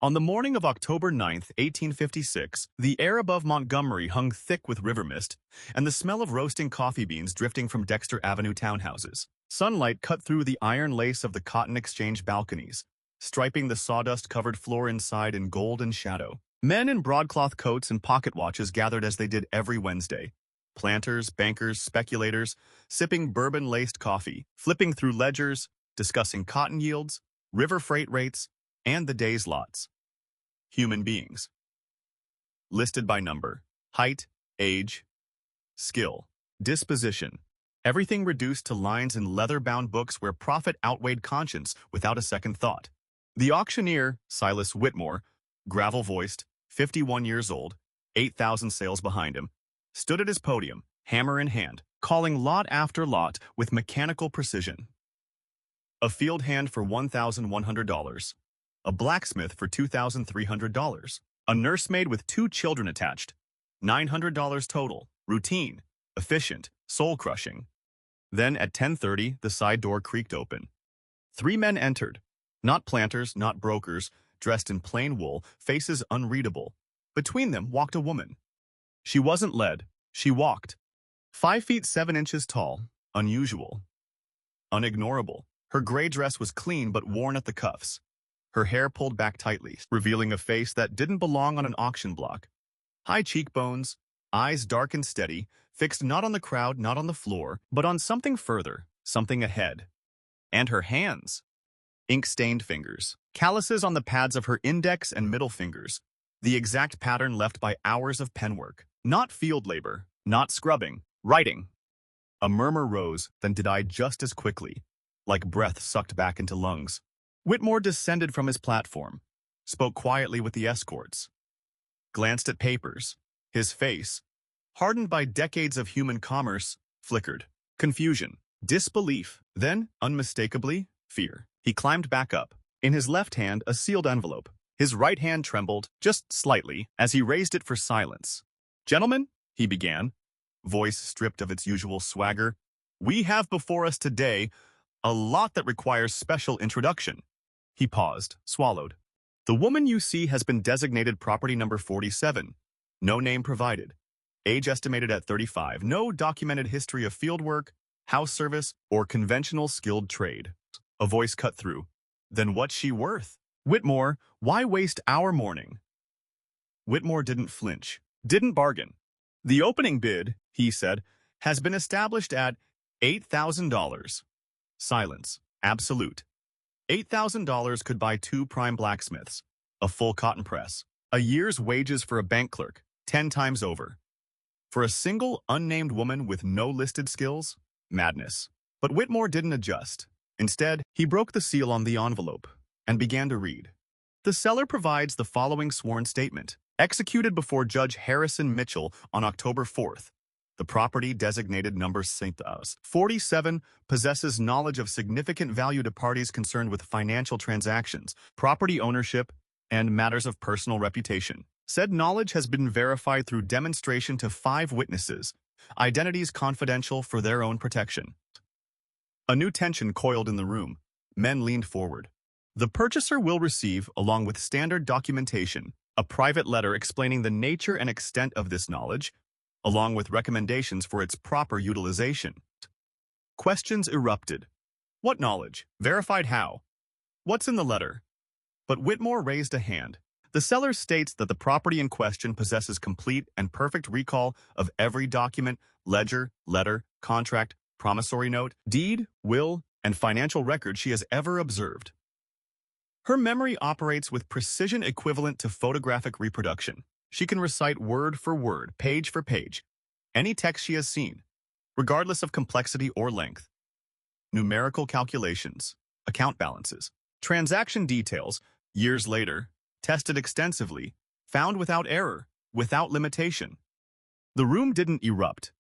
On the morning of October 9th, 1856, the air above Montgomery hung thick with river mist, and the smell of roasting coffee beans drifting from Dexter Avenue townhouses. Sunlight cut through the iron lace of the Cotton Exchange balconies, striping the sawdust-covered floor inside in golden shadow. Men in broadcloth coats and pocket watches gathered as they did every Wednesday. Planters, bankers, speculators, sipping bourbon-laced coffee, flipping through ledgers, discussing cotton yields, river freight rates, and the day's lots. Human beings. Listed by number, height, age, skill, disposition. Everything reduced to lines in leather-bound books where profit outweighed conscience without a second thought. The auctioneer, Silas Whitmore, gravel-voiced, 51 years old, 8,000 sales behind him, stood at his podium, hammer in hand, calling lot after lot with mechanical precision. A field hand for $1,100. A blacksmith for $2,300. A nursemaid with 2 children attached. $900 total. Routine. Efficient. Soul-crushing. Then at 10:30, the side door creaked open. 3 men entered. Not planters, not brokers, dressed in plain wool, faces unreadable. Between them walked a woman. She wasn't led. She walked. 5 feet 7 inches tall. Unusual. Unignorable. Her gray dress was clean but worn at the cuffs. Her hair pulled back tightly, revealing a face that didn't belong on an auction block. High cheekbones, eyes dark and steady, fixed not on the crowd, not on the floor, but on something further, something ahead. And her hands. Ink-stained fingers, calluses on the pads of her index and middle fingers, the exact pattern left by hours of penwork. Not field labor, not scrubbing, writing. A murmur rose, then died just as quickly, like breath sucked back into lungs. Whitmore descended from his platform, spoke quietly with the escorts, glanced at papers. His face, hardened by decades of human commerce, flickered. Confusion, disbelief, then, unmistakably, fear. He climbed back up. In his left hand, a sealed envelope. His right hand trembled, just slightly, as he raised it for silence. "Gentlemen," he began, voice stripped of its usual swagger, "we have before us today a lot that requires special introduction." He paused, swallowed. "The woman you see has been designated property number 47. No name provided. Age estimated at 35. No documented history of fieldwork, house service, or conventional skilled trade." A voice cut through. "Then what's she worth?" "Whitmore, why waste our morning?" Whitmore didn't flinch, didn't bargain. "The opening bid," he said, "has been established at $8,000. Silence. Absolute. $8,000 could buy 2 prime blacksmiths, a full cotton press, a year's wages for a bank clerk, 10 times over. For a single, unnamed woman with no listed skills? Madness. But Whitmore didn't adjust. Instead, he broke the seal on the envelope and began to read. The seller provides the following sworn statement, executed before Judge Harrison Mitchell on October 4th. The property designated number 47 possesses knowledge of significant value to parties concerned with financial transactions, property ownership, and matters of personal reputation. Said knowledge has been verified through demonstration to 5 witnesses, identities confidential for their own protection. A new tension coiled in the room. Men leaned forward. The purchaser will receive, along with standard documentation, a private letter explaining the nature and extent of this knowledge, along with recommendations for its proper utilization. Questions erupted. What knowledge? Verified how? What's in the letter? But Whitmore raised a hand. The seller states that the property in question possesses complete and perfect recall of every document, ledger, letter, contract, promissory note, deed, will, and financial record she has ever observed. Her memory operates with precision equivalent to photographic reproduction. She can recite word for word, page for page, any text she has seen, regardless of complexity or length. Numerical calculations, account balances, transaction details, years later, tested extensively, found without error, without limitation. The room didn't erupt.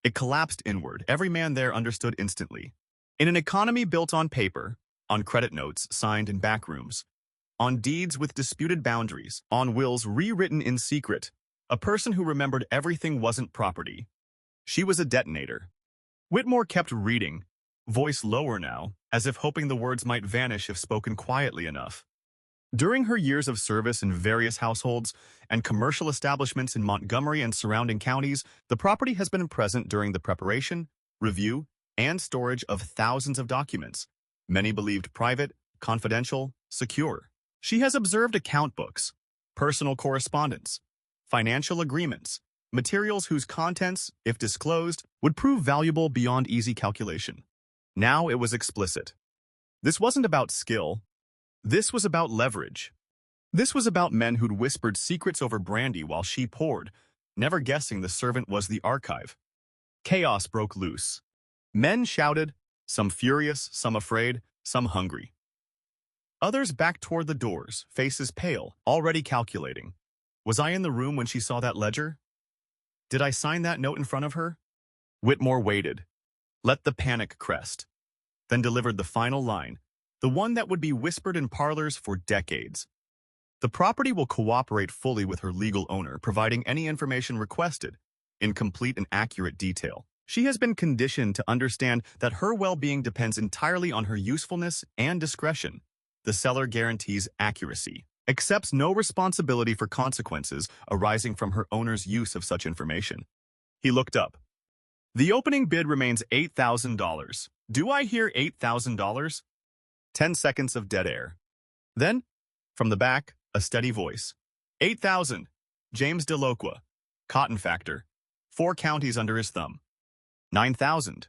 It collapsed inward. Every man there understood instantly. In an economy built on paper, on credit notes signed in back rooms, on deeds with disputed boundaries, on wills rewritten in secret, a person who remembered everything wasn't property. She was a detonator. Whitmore kept reading, voice lower now, as if hoping the words might vanish if spoken quietly enough. During her years of service in various households and commercial establishments in Montgomery and surrounding counties, the property has been present during the preparation, review, and storage of thousands of documents, many believed private, confidential, secure. She has observed account books, personal correspondence, financial agreements, materials whose contents, if disclosed, would prove valuable beyond easy calculation. Now it was explicit. This wasn't about skill. This was about leverage. This was about men who'd whispered secrets over brandy while she poured, never guessing the servant was the archive. Chaos broke loose. Men shouted, some furious, some afraid, some hungry. Others backed toward the doors, faces pale, already calculating. Was I in the room when she saw that ledger? Did I sign that note in front of her? Whitmore waited, let the panic crest, then delivered the final line, the one that would be whispered in parlors for decades. The property will cooperate fully with her legal owner, providing any information requested, in complete and accurate detail. She has been conditioned to understand that her well-being depends entirely on her usefulness and discretion. The seller guarantees accuracy, accepts no responsibility for consequences arising from her owner's use of such information. He looked up. The opening bid remains $8,000. Do I hear $8,000? 10 seconds of dead air. Then, from the back, a steady voice. 8,000. James Delilah, cotton factor. 4 counties under his thumb. 9,000.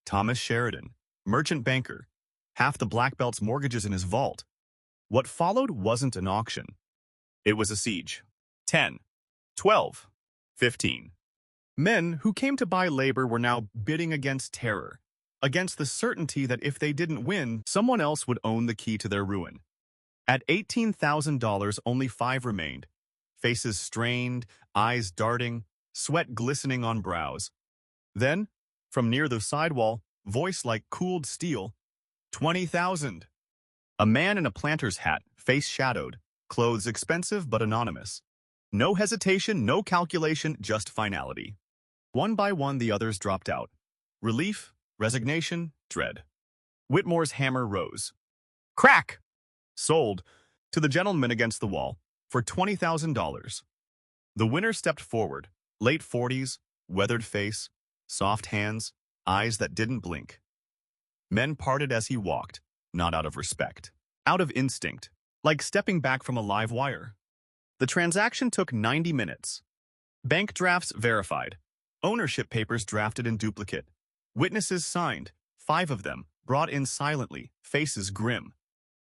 Thomas Sheridan, merchant banker. Half the Black Belt's mortgages in his vault. What followed wasn't an auction. It was a siege. 10, 12, 15. Men who came to buy labor were now bidding against terror, against the certainty that if they didn't win, someone else would own the key to their ruin. At $18,000, only 5 remained, faces strained, eyes darting, sweat glistening on brows. Then, from near the sidewall, voice like cooled steel, 20,000. A man in a planter's hat, face shadowed, clothes expensive but anonymous. No hesitation, no calculation, just finality. One by one, the others dropped out. Relief, resignation, dread. Whitmore's hammer rose. Crack! Sold, to the gentleman against the wall, for $20,000. The winner stepped forward, late 40s, weathered face, soft hands, eyes that didn't blink. Men parted as he walked, not out of respect, out of instinct, like stepping back from a live wire. The transaction took 90 minutes. Bank drafts verified, ownership papers drafted in duplicate, witnesses signed, 5 of them, brought in silently, faces grim.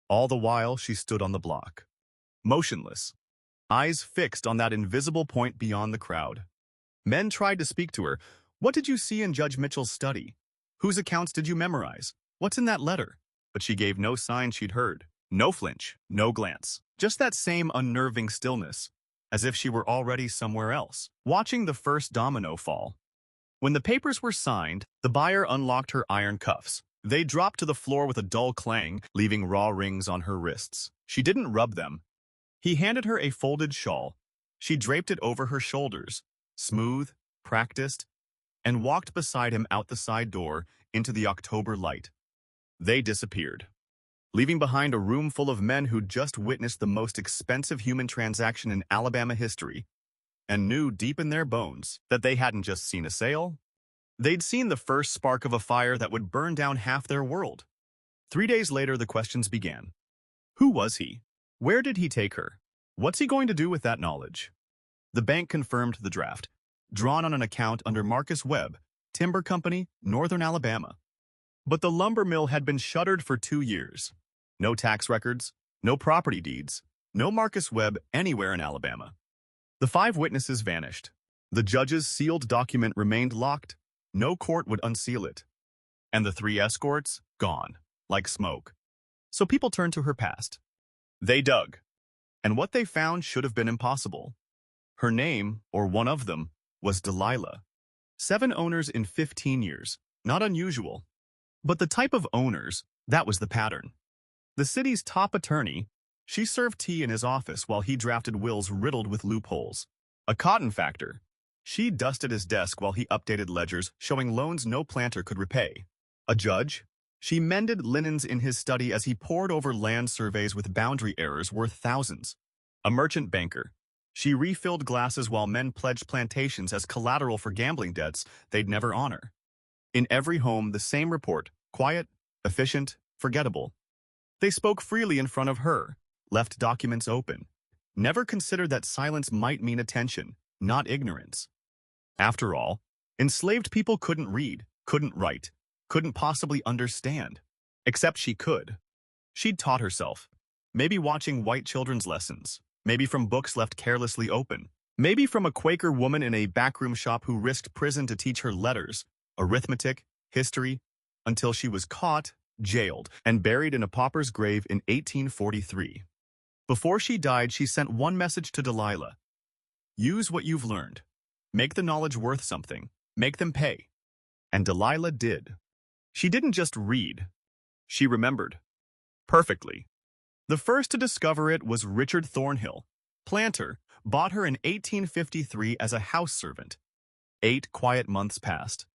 All the while she stood on the block, motionless, eyes fixed on that invisible point beyond the crowd. Men tried to speak to her. What did you see in Judge Mitchell's study? Whose accounts did you memorize? What's in that letter? But she gave no sign she'd heard. No flinch, no glance. Just that same unnerving stillness, as if she were already somewhere else, watching the first domino fall. When the papers were signed, the buyer unlocked her iron cuffs. They dropped to the floor with a dull clang, leaving raw rings on her wrists. She didn't rub them. He handed her a folded shawl. She draped it over her shoulders, smooth, practiced, and walked beside him out the side door into the October light. They disappeared, leaving behind a room full of men who'd just witnessed the most expensive human transaction in Alabama history and knew deep in their bones that they hadn't just seen a sale. They'd seen the first spark of a fire that would burn down half their world. 3 days later, the questions began. Who was he? Where did he take her? What's he going to do with that knowledge? The bank confirmed the draft, drawn on an account under Marcus Webb, Timber Company, Northern Alabama. But the lumber mill had been shuttered for 2 years. No tax records, no property deeds, no Marcus Webb anywhere in Alabama. The 5 witnesses vanished. The judge's sealed document remained locked. No court would unseal it. And the 3 escorts, gone, like smoke. So people turned to her past. They dug. And what they found should have been impossible. Her name, or one of them, was Delilah. 7 owners in 15 years. Not unusual. But the type of owners, that was the pattern. The city's top attorney, she served tea in his office while he drafted wills riddled with loopholes. A cotton factor, she dusted his desk while he updated ledgers showing loans no planter could repay. A judge, She mended linens in his study as he pored over land surveys with boundary errors worth thousands. A merchant banker. She refilled glasses while men pledged plantations as collateral for gambling debts they'd never honor. In every home, the same report: quiet, efficient, forgettable. They spoke freely in front of her, left documents open. Never considered that silence might mean attention, not ignorance. After all, enslaved people couldn't read, couldn't write, couldn't possibly understand. Except she could. She'd taught herself. Maybe watching white children's lessons. Maybe from books left carelessly open. Maybe from a Quaker woman in a backroom shop who risked prison to teach her letters, arithmetic, history, until she was caught, jailed, and buried in a pauper's grave in 1843. Before she died, she sent one message to Delilah. Use what you've learned. Make the knowledge worth something. Make them pay. And Delilah did. She didn't just read. She remembered. Perfectly. The first to discover it was Richard Thornhill. Planter bought her in 1853 as a house servant. 8 quiet months passed.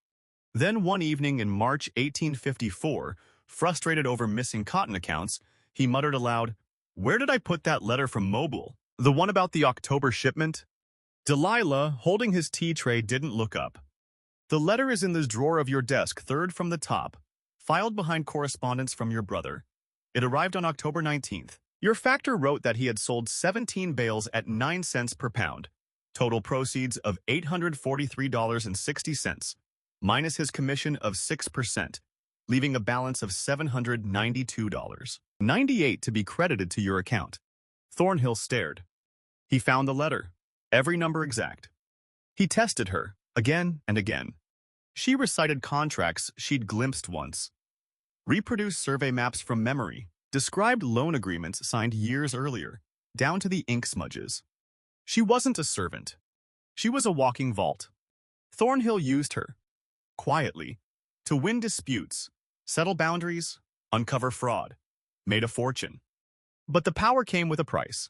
Then one evening in March 1854, frustrated over missing cotton accounts, he muttered aloud, "Where did I put that letter from Mobile? The one about the October shipment?" Delilah, holding his tea tray, didn't look up. "The letter is in the drawer of your desk, third from the top, filed behind correspondence from your brother. It arrived on October 19th. Your factor wrote that he had sold 17 bales at 9 cents per pound. Total proceeds of $843.60, minus his commission of 6%, leaving a balance of $792.98 to be credited to your account." Thornhill stared. He found the letter, every number exact. He tested her, again and again. She recited contracts she'd glimpsed once, reproduced survey maps from memory, described loan agreements signed years earlier, down to the ink smudges. She wasn't a servant. She was a walking vault. Thornhill used her, quietly, to win disputes, settle boundaries, uncover fraud, made a fortune. But the power came with a price.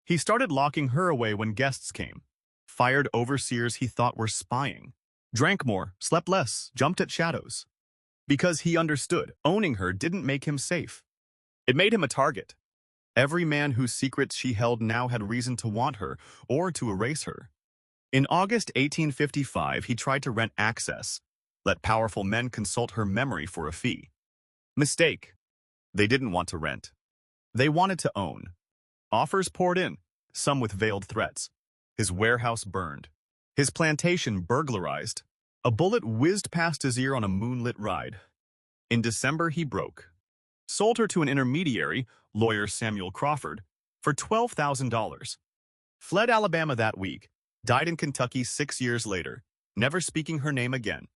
He started locking her away when guests came, fired overseers he thought were spying, drank more, slept less, jumped at shadows. Because he understood, owning her didn't make him safe. It made him a target. Every man whose secrets she held now had reason to want her or to erase her. In August 1855, he tried to rent access, let powerful men consult her memory for a fee. Mistake. They didn't want to rent. They wanted to own. Offers poured in, some with veiled threats. His warehouse burned. His plantation burglarized. A bullet whizzed past his ear on a moonlit ride. In December, he broke. Sold her to an intermediary, lawyer Samuel Crawford, for $12,000. Fled Alabama that week, died in Kentucky 6 years later, never speaking her name again.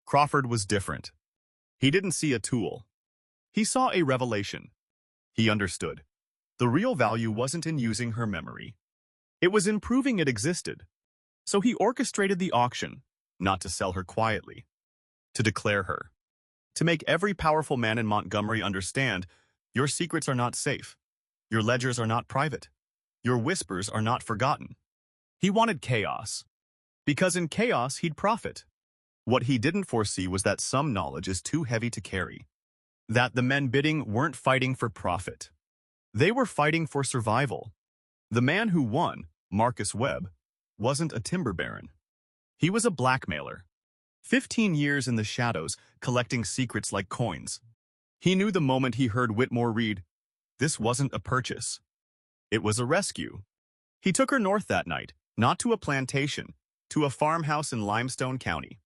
Crawford was different. He didn't see a tool. He saw a revelation. He understood. The real value wasn't in using her memory. It was in proving it existed. So he orchestrated the auction, not to sell her quietly, to declare her. To make every powerful man in Montgomery understand, your secrets are not safe. Your ledgers are not private. Your whispers are not forgotten. He wanted chaos, because in chaos he'd profit. What he didn't foresee was that some knowledge is too heavy to carry. That the men bidding weren't fighting for profit. They were fighting for survival. The man who won, Marcus Webb, wasn't a timber baron. He was a blackmailer. 15 years in the shadows, collecting secrets like coins. He knew the moment he heard Whitmore read, "This wasn't a purchase. It was a rescue." He took her north that night, not to a plantation, to a farmhouse in Limestone County.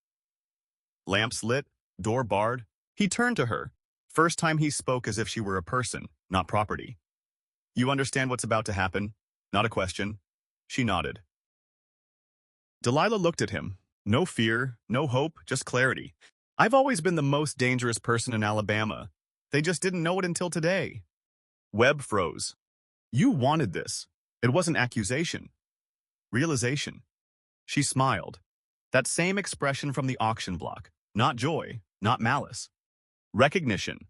Lamps lit, door barred, he turned to her. First time he spoke as if she were a person, not property. "You understand what's about to happen? Not a question." She nodded. Delilah looked at him. No fear, no hope, just clarity. "I've always been the most dangerous person in Alabama. They just didn't know it until today." Webb froze. "You wanted this. It wasn't accusation. Realization." She smiled. That same expression from the auction block. Not joy, not malice. Recognition.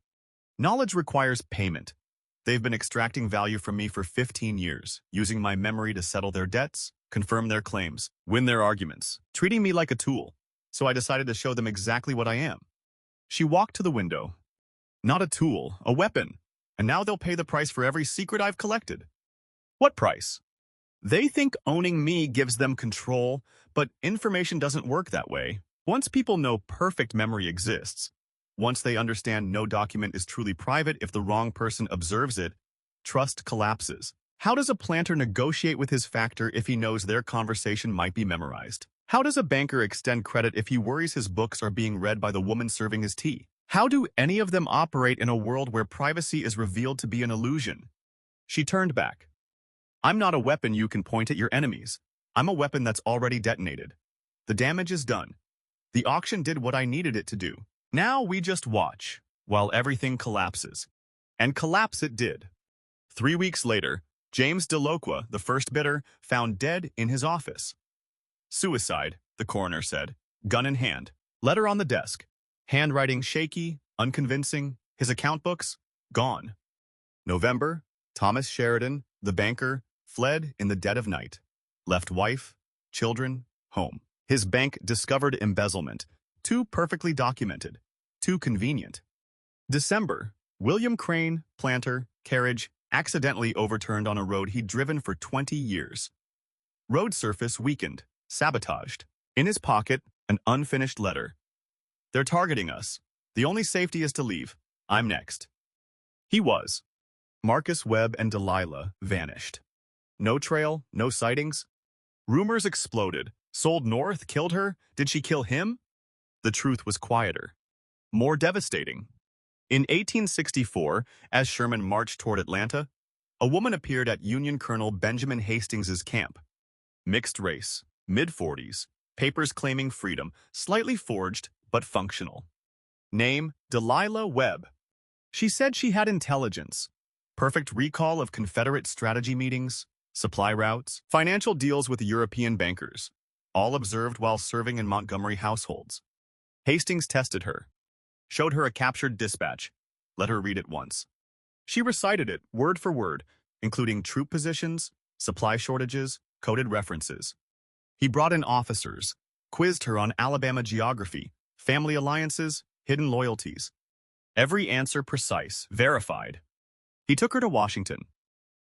"Knowledge requires payment. They've been extracting value from me for 15 years, using my memory to settle their debts, confirm their claims, win their arguments, treating me like a tool. So I decided to show them exactly what I am." She walked to the window. Not a tool, a weapon. And now they'll pay the price for every secret I've collected. What price? They think owning me gives them control, but information doesn't work that way. Once people know perfect memory exists, once they understand no document is truly private if the wrong person observes it, trust collapses. How does a planter negotiate with his factor if he knows their conversation might be memorized? How does a banker extend credit if he worries his books are being read by the woman serving his tea? How do any of them operate in a world where privacy is revealed to be an illusion? She turned back. I'm not a weapon you can point at your enemies. I'm a weapon that's already detonated. The damage is done. The auction did what I needed it to do. Now we just watch, while everything collapses. And collapse it did. 3 weeks later, James Delilah, the first bidder, found dead in his office. Suicide, the coroner said, gun in hand, letter on the desk, handwriting shaky, unconvincing, his account books, gone. November, Thomas Sheridan, the banker, fled in the dead of night, left wife, children, home. His bank discovered embezzlement, too perfectly documented, too convenient. December, William Crane, planter, carriage, accidentally overturned on a road he'd driven for 20 years. Road surface weakened, sabotaged. In his pocket, an unfinished letter. They're targeting us. The only safety is to leave. I'm next. He was. Marcus Webb and Delilah vanished. No trail, no sightings. Rumors exploded. Sold north, killed her. Did she kill him? The truth was quieter. More devastating. In 1864, as Sherman marched toward Atlanta, a woman appeared at Union Colonel Benjamin Hastings's camp. Mixed race, mid-40s, papers claiming freedom, slightly forged but functional. Name, Delilah Webb. She said she had intelligence, perfect recall of Confederate strategy meetings, supply routes, financial deals with European bankers, all observed while serving in Montgomery households. Hastings tested her, showed her a captured dispatch, let her read it once. She recited it word for word, including troop positions, supply shortages, coded references. He brought in officers, quizzed her on Alabama geography, family alliances, hidden loyalties. Every answer precise, verified. He took her to Washington,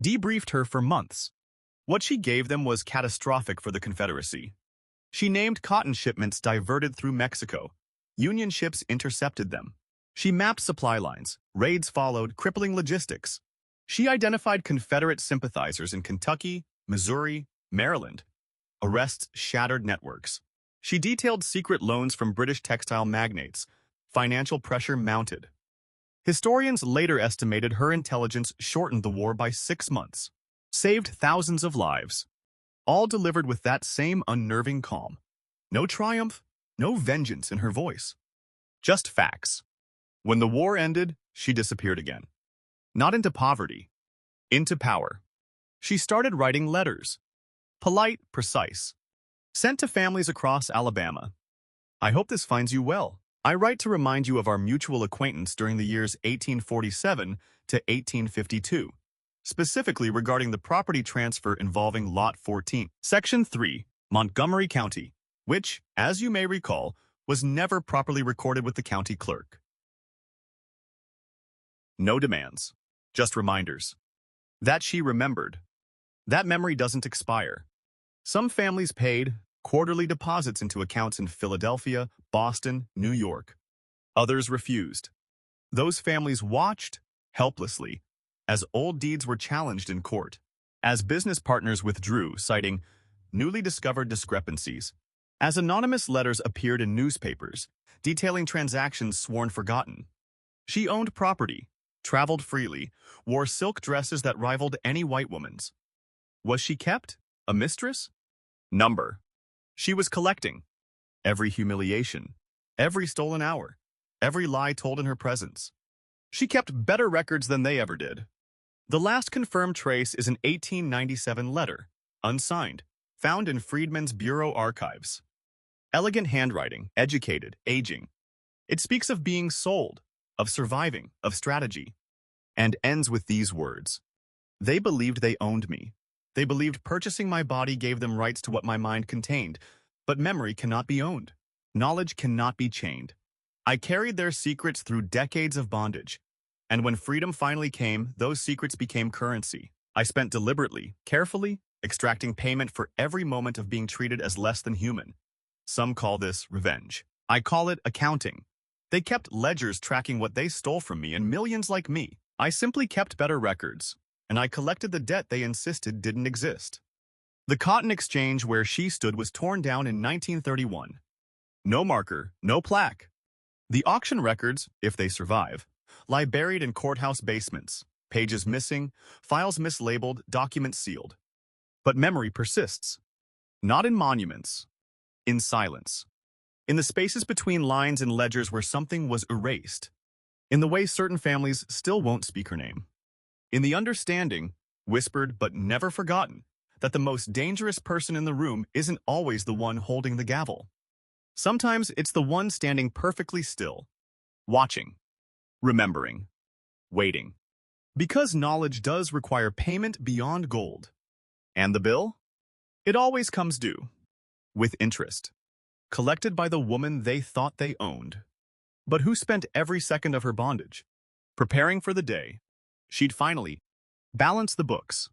debriefed her for months. What she gave them was catastrophic for the Confederacy. She named cotton shipments diverted through Mexico. Union ships intercepted them. She mapped supply lines. Raids followed, crippling logistics. She identified Confederate sympathizers in Kentucky, Missouri, Maryland. Arrests shattered networks. She detailed secret loans from British textile magnates. Financial pressure mounted. Historians later estimated her intelligence shortened the war by 6 months. Saved thousands of lives. All delivered with that same unnerving calm. No triumph, no vengeance in her voice. Just facts. When the war ended, she disappeared again. Not into poverty, into power. She started writing letters. Polite, precise. Sent to families across Alabama. I hope this finds you well. I write to remind you of our mutual acquaintance during the years 1847 to 1852, specifically regarding the property transfer involving Lot 14, Section 3, Montgomery County, which, as you may recall, was never properly recorded with the county clerk. No demands, just reminders. That she remembered. That memory doesn't expire. Some families paid quarterly deposits into accounts in Philadelphia, Boston, New York. Others refused. Those families watched, helplessly, as old deeds were challenged in court, as business partners withdrew, citing newly discovered discrepancies, as anonymous letters appeared in newspapers, detailing transactions sworn forgotten. She owned property, traveled freely, wore silk dresses that rivaled any white woman's. Was she kept? A mistress? Number. She was collecting. Every humiliation, every stolen hour, every lie told in her presence. She kept better records than they ever did. The last confirmed trace is an 1897 letter, unsigned, found in Freedmen's Bureau archives. Elegant handwriting, educated, aging. It speaks of being sold, of surviving, of strategy, and ends with these words. They believed they owned me. They believed purchasing my body gave them rights to what my mind contained, but memory cannot be owned. Knowledge cannot be chained. I carried their secrets through decades of bondage. And when freedom finally came, those secrets became currency. I spent deliberately, carefully, extracting payment for every moment of being treated as less than human. Some call this revenge. I call it accounting. They kept ledgers tracking what they stole from me and millions like me. I simply kept better records, and I collected the debt they insisted didn't exist. The Cotton Exchange where she stood was torn down in 1931. No marker, no plaque. The auction records, if they survive, lie buried in courthouse basements, pages missing, files mislabeled, documents sealed. But memory persists. Not in monuments, in silence. In the spaces between lines and ledgers where something was erased. In the way certain families still won't speak her name. In the understanding, whispered but never forgotten, that the most dangerous person in the room isn't always the one holding the gavel. Sometimes it's the one standing perfectly still, watching, remembering, waiting. Because knowledge does require payment beyond gold. And the bill? It always comes due, with interest, collected by the woman they thought they owned, but who spent every second of her bondage, preparing for the day she'd finally balance the books.